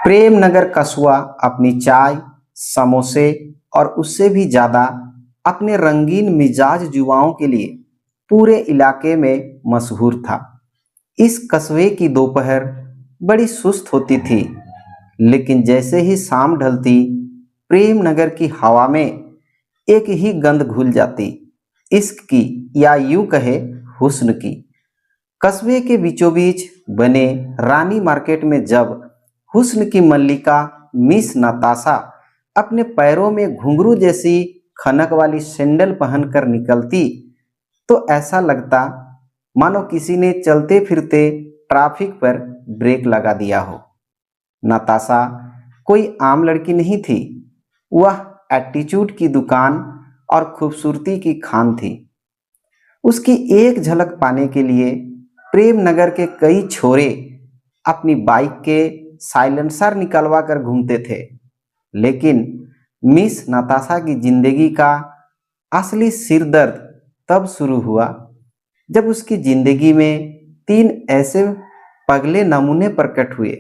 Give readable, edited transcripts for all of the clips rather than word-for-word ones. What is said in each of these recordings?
प्रेमनगर कस्बा अपनी चाय, समोसे और उससे भी ज़्यादा अपने रंगीन मिजाज युवाओं के लिए पूरे इलाके में मशहूर था। इस कस्बे की दोपहर बड़ी सुस्त होती थी, लेकिन जैसे ही शाम ढलती, प्रेमनगर की हवा में एक ही गंध घुल जाती, इश्क की या यूं कहे हुस्न की। कस्बे के बीचों बीच बने रानी मार्केट में जब हुस्न की मल्लिका मिस नताशा अपने पैरों में घुंघरू जैसी खनक वाली सैंडल पहनकर निकलती, तो ऐसा लगता मानो किसी ने चलते फिरते ट्रैफिक पर ब्रेक लगा दिया हो। नताशा कोई आम लड़की नहीं थी, वह एटीट्यूड की दुकान और खूबसूरती की खान थी। उसकी एक झलक पाने के लिए प्रेमनगर के कई छोरे अपनी बाइक के साइलेंसर निकलवा कर घूमते थे, लेकिन मिस नताशा की जिंदगी का असली सिरदर्द तब शुरू हुआ जब उसकी जिंदगी में तीन ऐसे पगले नमूने प्रकट हुए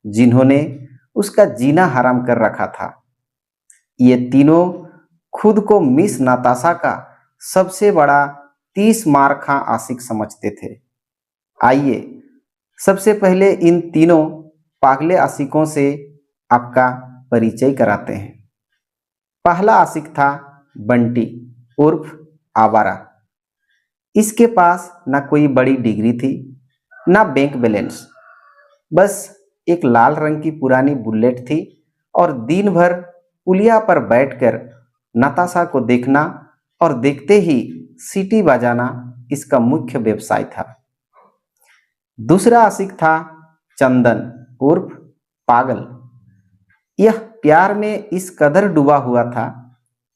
जिन्होंने उसका जीना हराम कर रखा था। ये तीनों खुद को मिस नताशा का सबसे बड़ा 30 मार खां आशिक समझते थे। आइए सबसे पहले इन तीनों पागले आशिकों से आपका परिचय कराते हैं। पहला आशिक था बंटी उर्फ आवारा। इसके पास ना कोई बड़ी डिग्री थी, ना बैंक बैलेंस, बस एक लाल रंग की पुरानी बुलेट थी और दिन भर पुलिया पर बैठकर नताशा को देखना और देखते ही सीटी बजाना इसका मुख्य व्यवसाय था। दूसरा आशिक था चंदन उर्फ पागल। यह प्यार में इस कदर डूबा हुआ था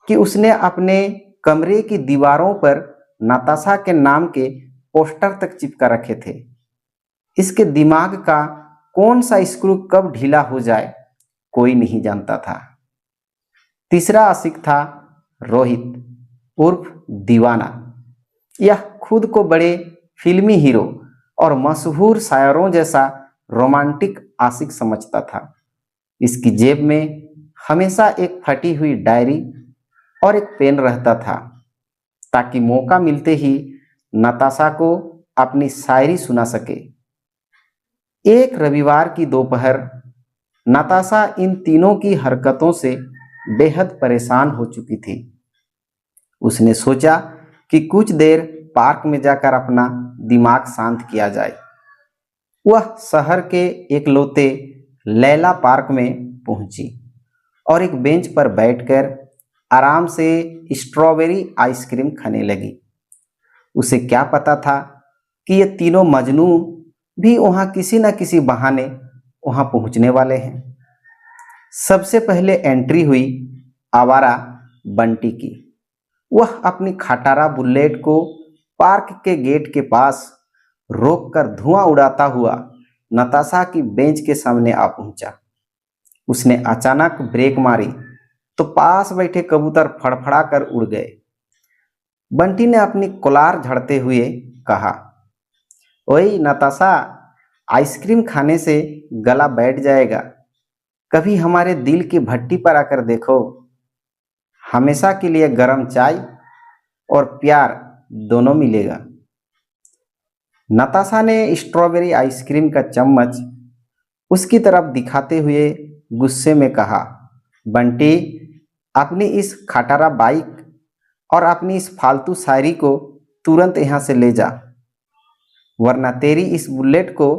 कि उसने अपने कमरे की दीवारों पर नताशा के नाम के पोस्टर तक चिपका रखे थे। इसके दिमाग का कौन सा स्क्रू कब ढीला हो जाए कोई नहीं जानता था। तीसरा आशिक था रोहित उर्फ दीवाना। यह खुद को बड़े फिल्मी हीरो और मशहूर शायरों जैसा रोमांटिक आशिक समझता था। इसकी जेब में हमेशा एक फटी हुई डायरी और एक पेन रहता था, ताकि मौका मिलते ही नताशा को अपनी शायरी सुना सके। एक रविवार की दोपहर नताशा इन तीनों की हरकतों से बेहद परेशान हो चुकी थी। उसने सोचा कि कुछ देर पार्क में जाकर अपना दिमाग शांत किया जाए। वह शहर के एकलौते लैला पार्क में पहुंची और एक बेंच पर बैठकर आराम से स्ट्रॉबेरी आइसक्रीम खाने लगी। उसे क्या पता था कि ये तीनों मजनू भी वहाँ किसी न किसी बहाने वहाँ पहुँचने वाले हैं। सबसे पहले एंट्री हुई आवारा बंटी की। वह अपनी खटारा बुलेट को पार्क के गेट के पास रोककर धुआं उड़ाता हुआ नताशा की बेंच के सामने आ पहुंचा। उसने अचानक ब्रेक मारी तो पास बैठे कबूतर फड़फड़ा कर उड़ गए। बंटी ने अपनी कोलार झड़ते हुए कहा, ओए नताशा, आइसक्रीम खाने से गला बैठ जाएगा, कभी हमारे दिल की भट्टी पर आकर देखो। हमेशा के लिए गरम चाय और प्यार दोनों मिलेगा। नताशा ने स्ट्रॉबेरी आइसक्रीम का चम्मच उसकी तरफ दिखाते हुए गुस्से में कहा, बंटी, अपनी इस खटारा बाइक और अपनी इस फालतू शायरी को तुरंत यहाँ से ले जा, वरना तेरी इस बुलेट को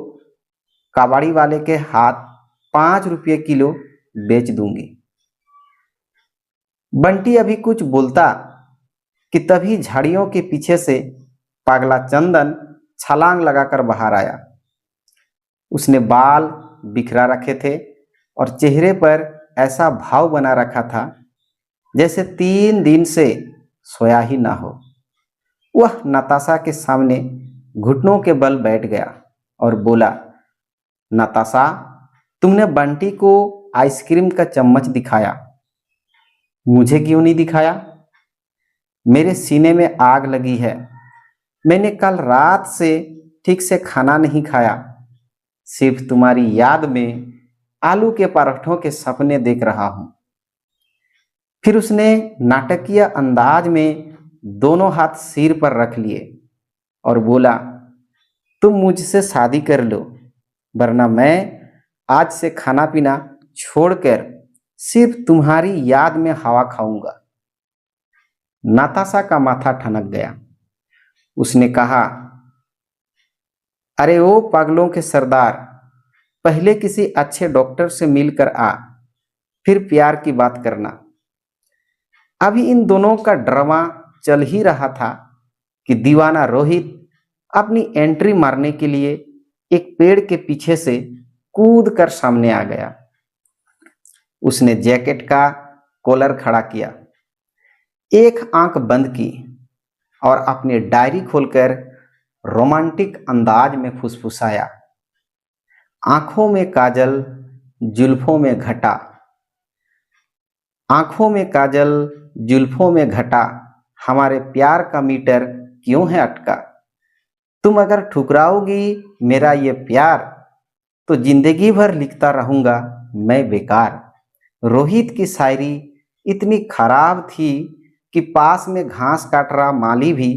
कबाड़ी वाले के हाथ 5 रुपये किलो बेच दूंगी। बंटी अभी कुछ बोलता कि तभी झाड़ियों के पीछे से पागला चंदन छलांग लगाकर बाहर आया। उसने बाल बिखरा रखे थे और चेहरे पर ऐसा भाव बना रखा था जैसे 3 दिन से सोया ही ना हो। वह नताशा के सामने घुटनों के बल बैठ गया और बोला, नताशा, तुमने बंटी को आइसक्रीम का चम्मच दिखाया, मुझे क्यों नहीं दिखाया? मेरे सीने में आग लगी है। मैंने कल रात से ठीक से खाना नहीं खाया, सिर्फ तुम्हारी याद में आलू के पराठों के सपने देख रहा हूं। फिर उसने नाटकीय अंदाज में दोनों हाथ सिर पर रख लिए और बोला, तुम मुझसे शादी कर लो, वरना मैं आज से खाना पीना छोड़कर सिर्फ तुम्हारी याद में हवा खाऊंगा। नाताशा का माथा ठनक गया। उसने कहा, अरे ओ पागलों के सरदार, पहले किसी अच्छे डॉक्टर से मिलकर आ, फिर प्यार की बात करना। अभी इन दोनों का ड्रामा चल ही रहा था कि दीवाना रोहित अपनी एंट्री मारने के लिए एक पेड़ के पीछे से कूद कर सामने आ गया। उसने जैकेट का कॉलर खड़ा किया, एक आंख बंद की और अपनी डायरी खोलकर रोमांटिक अंदाज में फुसफुसाया, आंखों में काजल, जुल्फों में घटा, आंखों में काजल, जुल्फों में घटा, हमारे प्यार का मीटर क्यों है अटका। तुम अगर ठुकराओगी मेरा ये प्यार, तो जिंदगी भर लिखता रहूंगा मैं बेकार। रोहित की शायरी इतनी खराब थी कि पास में घास काट रहा माली भी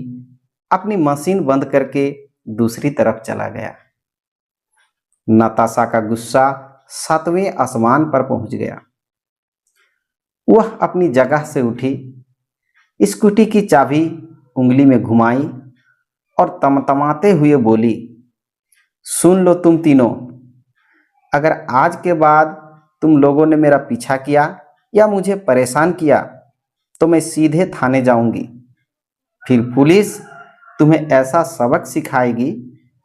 अपनी मशीन बंद करके दूसरी तरफ चला गया। नताशा का गुस्सा 7वें आसमान पर पहुंच गया। वह अपनी जगह से उठी, स्कूटी की चाबी उंगली में घुमाई और तमतमाते हुए बोली, सुन लो तुम तीनों, अगर आज के बाद तुम लोगों ने मेरा पीछा किया या मुझे परेशान किया तो मैं सीधे थाने जाऊंगी। फिर पुलिस तुम्हें ऐसा सबक सिखाएगी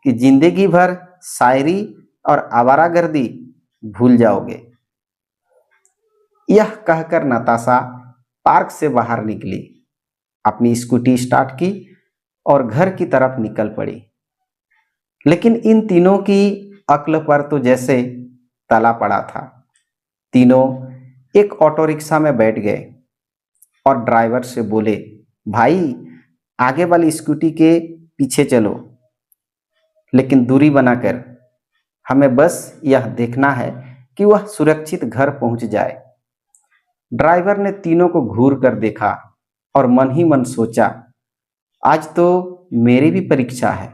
कि जिंदगी भर शायरी और आवारागर्दी भूल जाओगे। यह कहकर नताशा पार्क से बाहर निकली, अपनी स्कूटी स्टार्ट की और घर की तरफ निकल पड़ी। लेकिन इन तीनों की अक्ल पर तो जैसे ताला पड़ा था। तीनों एक ऑटो रिक्शा में बैठ गए और ड्राइवर से बोले, भाई आगे वाली स्कूटी के पीछे चलो, लेकिन दूरी बनाकर, हमें बस यह देखना है कि वह सुरक्षित घर पहुंच जाए। ड्राइवर ने तीनों को घूर कर देखा और मन ही मन सोचा, आज तो मेरी भी परीक्षा है।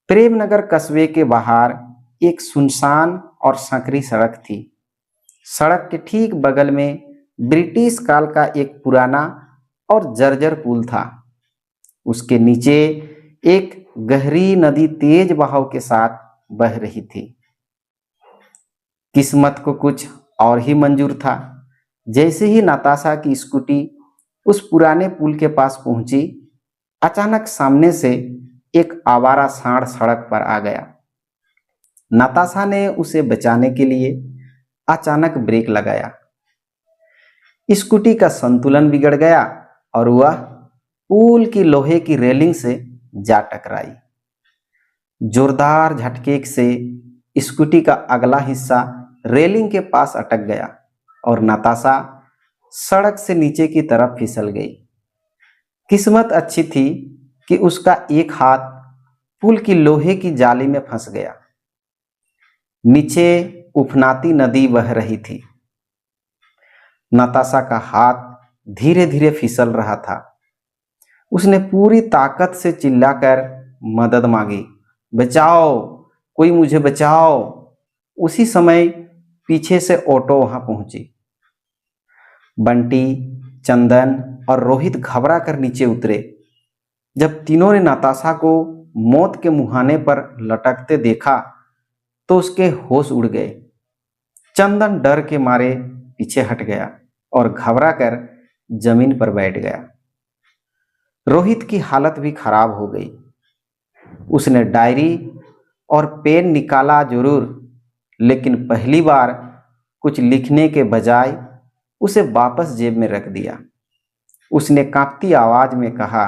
प्रेमनगर कस्बे के बाहर एक सुनसान और संकरी सड़क थी। सड़क के ठीक बगल में ब्रिटिश काल का एक पुराना और जर्जर पुल था। उसके नीचे एक गहरी नदी तेज बहाव के साथ बह रही थी। किस्मत को कुछ और ही मंजूर था। जैसे ही नताशा की स्कूटी उस पुराने पुल के पास पहुंची, अचानक सामने से एक आवारा सांड सड़क पर आ गया। नताशा ने उसे बचाने के लिए अचानक ब्रेक लगाया। स्कूटी का संतुलन बिगड़ गया और वह पुल की लोहे की रेलिंग से जा टकराई। जोरदार झटके से स्कूटी का अगला हिस्सा रेलिंग के पास अटक गया और नताशा सड़क से नीचे की तरफ फिसल गई। किस्मत अच्छी थी कि उसका एक हाथ पुल की लोहे की जाली में फंस गया। नीचे उफनाती नदी बह रही थी। नताशा का हाथ धीरे धीरे फिसल रहा था। उसने पूरी ताकत से चिल्लाकर मदद मांगी, बचाओ, कोई मुझे बचाओ। उसी समय पीछे से ऑटो वहां पहुंची। बंटी, चंदन और रोहित घबरा कर नीचे उतरे। जब तीनों ने नताशा को मौत के मुहाने पर लटकते देखा तो उसके होश उड़ गए। चंदन डर के मारे पीछे हट गया और घबरा कर जमीन पर बैठ गया। रोहित की हालत भी खराब हो गई। उसने डायरी और पेन निकाला जरूर, लेकिन पहली बार कुछ लिखने के बजाय उसे वापस जेब में रख दिया। उसने कांपती आवाज में कहा,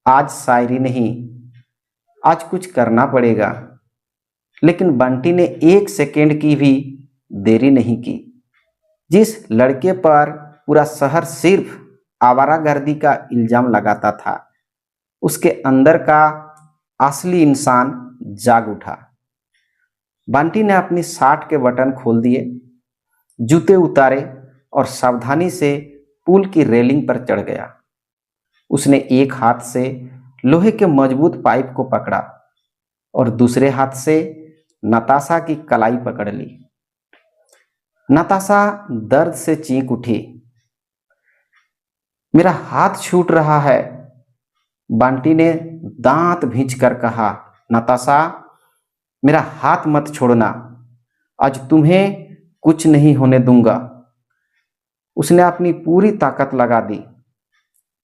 आज शायरी नहीं, आज कुछ करना पड़ेगा। लेकिन बंटी ने 1 सेकेंड की भी देरी नहीं की। जिस लड़के पर पूरा शहर सिर्फ आवारागर्दी का इल्जाम लगाता था, उसके अंदर का असली इंसान जाग उठा। बंटी ने अपनी शर्ट के बटन खोल दिए, जूते उतारे और सावधानी से पुल की रेलिंग पर चढ़ गया। उसने एक हाथ से लोहे के मजबूत पाइप को पकड़ा और दूसरे हाथ से नताशा की कलाई पकड़ ली। नताशा दर्द से चीख उठी। मेरा हाथ छूट रहा है, बंटी ने दांत भींचकर कहा। नताशा, मेरा हाथ मत छोड़ना, आज तुम्हें कुछ नहीं होने दूंगा। उसने अपनी पूरी ताकत लगा दी।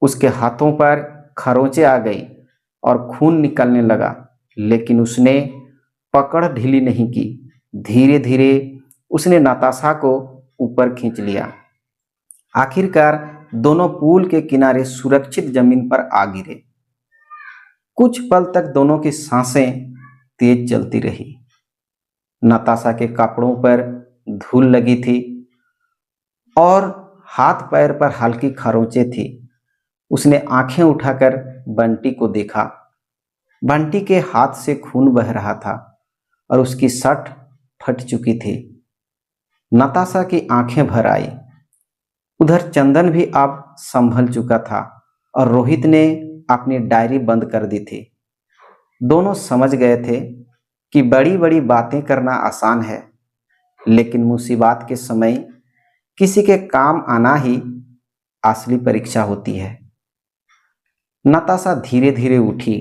उसके हाथों पर खरोंचे आ गई और खून निकलने लगा, लेकिन उसने पकड़ ढीली नहीं की। धीरे धीरे उसने नताशा को ऊपर खींच लिया। आखिरकार दोनों पुल के किनारे सुरक्षित जमीन पर आ गिरे। कुछ पल तक दोनों की सांसें तेज चलती रही। नताशा के कपड़ों पर धूल लगी थी और हाथ पैर पर हल्की खरोंचे थी। उसने आंखें उठाकर बंटी को देखा। बंटी के हाथ से खून बह रहा था और उसकी शर्ट फट चुकी थी। नताशा की आंखें भर आई। उधर चंदन भी अब संभल चुका था और रोहित ने अपनी डायरी बंद कर दी थी। दोनों समझ गए थे कि बड़ी बड़ी बातें करना आसान है, लेकिन मुसीबत के समय किसी के काम आना ही असली परीक्षा होती है। नताशा धीरे धीरे उठी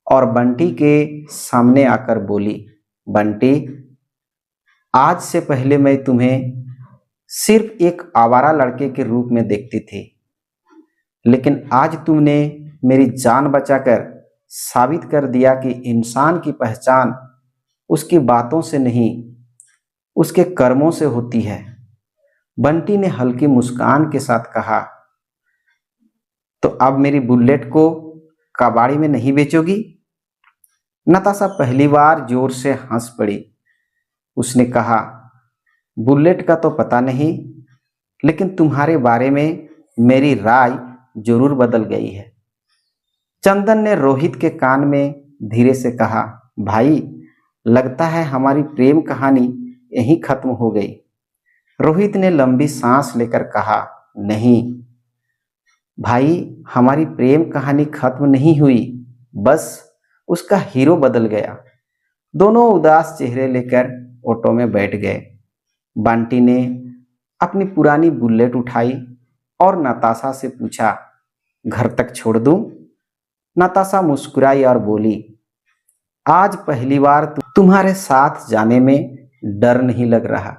और बंटी के सामने आकर बोली, बंटी, आज से पहले मैं तुम्हें सिर्फ एक आवारा लड़के के रूप में देखती थी, लेकिन आज तुमने मेरी जान बचाकर साबित कर दिया कि इंसान की पहचान उसकी बातों से नहीं, उसके कर्मों से होती है। बंटी ने हल्की मुस्कान के साथ कहा, तो अब मेरी बुलेट को कबाड़ी में नहीं बेचोगी? नताशा पहली बार जोर से हंस पड़ी। उसने कहा, बुलेट का तो पता नहीं, लेकिन तुम्हारे बारे में मेरी राय जरूर बदल गई है। चंदन ने रोहित के कान में धीरे से कहा, भाई, लगता है हमारी प्रेम कहानी यहीं खत्म हो गई। रोहित ने लंबी सांस लेकर कहा, नहीं भाई, हमारी प्रेम कहानी खत्म नहीं हुई, बस उसका हीरो बदल गया। दोनों उदास चेहरे लेकर ऑटो में बैठ गए। बंटी ने अपनी पुरानी बुलेट उठाई और नताशा से पूछा, घर तक छोड़ दूं? नताशा मुस्कुराई और बोली, आज पहली बार तुम्हारे साथ जाने में डर नहीं लग रहा,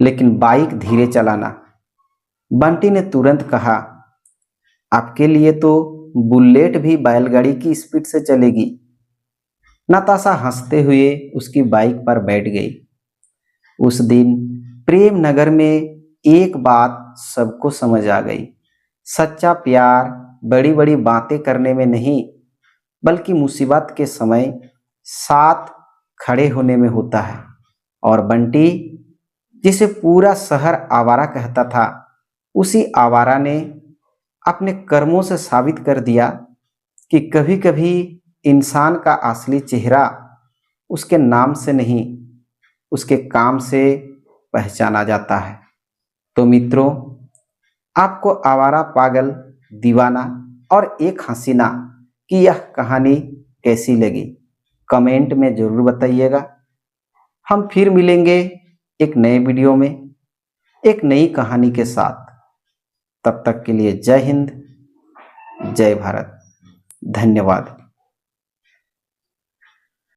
लेकिन बाइक धीरे चलाना। बंटी ने तुरंत कहा, आपके लिए तो बुलेट भी बैलगाड़ी की स्पीड से चलेगी। नताशा हंसते हुए उसकी बाइक पर बैठ गई। उस दिन प्रेम नगर में एक बात सबको समझ आ गई, सच्चा प्यार बड़ी बड़ी बातें करने में नहीं, बल्कि मुसीबत के समय साथ खड़े होने में होता है। और बंटी, जिसे पूरा शहर आवारा कहता था, उसी आवारा ने अपने कर्मों से साबित कर दिया कि कभी कभी इंसान का असली चेहरा उसके नाम से नहीं, उसके काम से पहचाना जाता है। तो मित्रों, आपको आवारा, पागल, दीवाना और एक हसीना की यह कहानी कैसी लगी? कमेंट में जरूर बताइएगा। हम फिर मिलेंगे एक नए वीडियो में एक नई कहानी के साथ। तब तक के लिए जय हिंद, जय भारत, धन्यवाद।